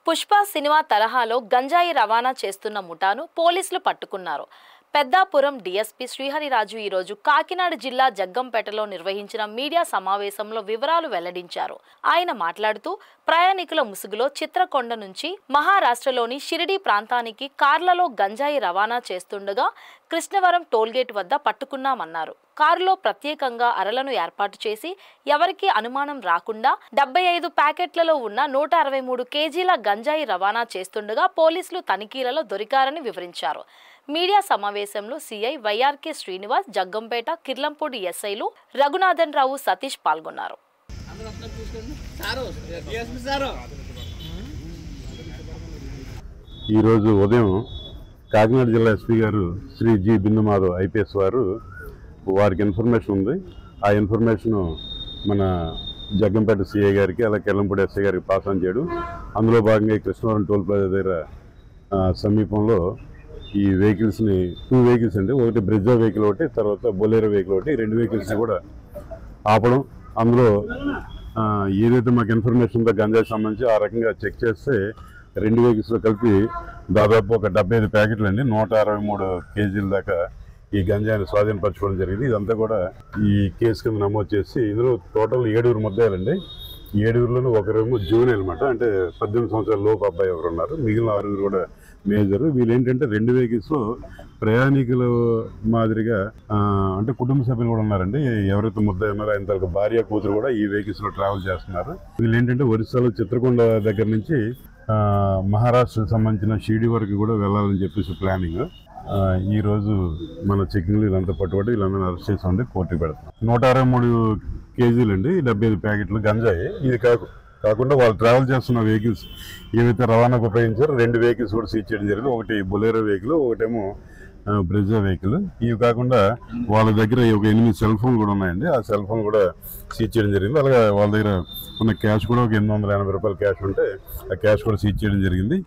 Pushpa cinema తరహాలో గంజాయి రవాణా చేస్తున్న ముఠాను పోలీసులు పట్టుకున్నారు. పెద్దాపురం డీఎస్పీ శ్రీహరిరాజు ఈరోజు కాకినాడ జిల్లా జగ్గంపేటలో నిర్వహించిన మీడియా సమావేశంలో వివరాలు వెల్లడించారు. ఆయన మాట్లాడుతూ ప్రయాణికుల ముసుగులో చిత్రకొండ నుంచి మహారాష్ట్రలోని షిరిడి ప్రాంతానికి కార్లలో గంజాయి రవాణా చేస్తుండగా కృష్ణవరం టోల్గేట్ వద్ద పట్టుకున్నామన్నారు. కారులో ప్రత్యేకంగా అరలను ఏర్పాటు చేసి ఎవరికీ అనుమానం రాకుండా 75 ప్యాకెట్లలో ఉన్న 163 కేజీల గంజాయి రవాణా చేస్తుండగా పోలీసులు తనిఖీలలో దొరికారని వివరించారు. మీడియా సమావేశంలో సిఐ వైఆర్కే శ్రీనివాస్, జగ్గంపేట, కిర్లంపూడి ఎస్ఐలు రఘునాథన్ రావు, సతీష్ పాల్గొన్నారు. ఈరోజు ఉదయం కాకినాడ జిల్లా ఎస్పీ గారు శ్రీ జి బిందు మాధవ్ ఐపీఎస్ వారికి ఇన్ఫర్మేషన్ ఉంది. ఆ ఇన్ఫర్మేషన్ మన జగ్గంపేట సిఐ గారికి అలా కిర్లంపూడి ఎస్ఐ గారికి పాస్ ఆన్ చేయడం. అందులో భాగంగా కృష్ణవరం టోల్ ప్లాజా దగ్గర సమీపంలో ఈ వెహికల్స్ని 2 వెహికల్స్ అండి, ఒకటి బ్రిడ్జా వెహికల్ ఒకటి, తర్వాత బొలేరో వెహికల్ ఒకటి, 2 వెహికల్స్ని కూడా ఆపడం. అందులో ఏదైతే మాకు ఇన్ఫర్మేషన్ ఉందో గంజాయి సంబంధించి ఆ రకంగా చెక్ చేస్తే 2 వెహికల్స్లో కలిపి దాదాపు ఒక 75 ప్యాకెట్లు అండి, 163 కేజీల దాకా ఈ గంజాయిని స్వాధీనపరచుకోవడం జరిగింది. ఇదంతా కూడా ఈ కేసు కింద నమోదు చేసి ఇందులో టోటల్ 7 ముద్దాయిలండి. 7లోనూ ఒకరేమో జూనియర్ అనమాట, అంటే 18 సంవత్సరాల లోపు అబ్బాయి ఒకరు ఉన్నారు, మిగిలిన 6 కూడా మేజర్. వీళ్ళు ఏంటంటే 2 వెహికల్స్లో ప్రయాణికుల మాదిరిగా అంటే కుటుంబ సభ్యులు కూడా ఉన్నారండి. ఎవరైతే ముద్దాయి ఉన్నారో ఆయన తనకు భార్య, కూతురు కూడా ఈ వెహికల్స్లో ట్రావెల్ చేస్తున్నారు. వీళ్ళు ఏంటంటే ఒరిస్సాలో చిత్రకొండ దగ్గర నుంచి మహారాష్ట్రకు సంబంధించిన షిరిడి వరకు కూడా వెళ్ళాలని చెప్పేసి ప్లానింగ్. ఈరోజు మన చెకింగ్లు వీళ్ళంతా పట్టుబడి వీళ్ళందరూ అరెస్ట్ చేసి ఉండి కోర్టుకు పెడతాం. 163 కేజీలు అండి, 75 ప్యాకెట్లు గంజాయి. ఇది కాకుండా వాళ్ళు ట్రావెల్ చేస్తున్న వెహికల్స్ ఏవైతే రవాణాకు ఉపయోగించారో 2 వెహికల్స్ కూడా సీజ్ చేయడం జరిగింది. ఒకటి బొలేరో వెహికల్, ఒకటేమో బ్రెజా వెహికల్. ఇవి కాకుండా వాళ్ళ దగ్గర ఒక 8 సెల్ ఫోన్లు కూడా ఉన్నాయండి, ఆ సెల్ ఫోన్ కూడా సీజ్ చేయడం జరిగింది. అలాగే వాళ్ళ దగ్గర ఉన్న క్యాష్ కూడా ఒక 880 రూపాయల క్యాష్ ఉంటే ఆ క్యాష్ కూడా సీజ్ చేయడం జరిగింది.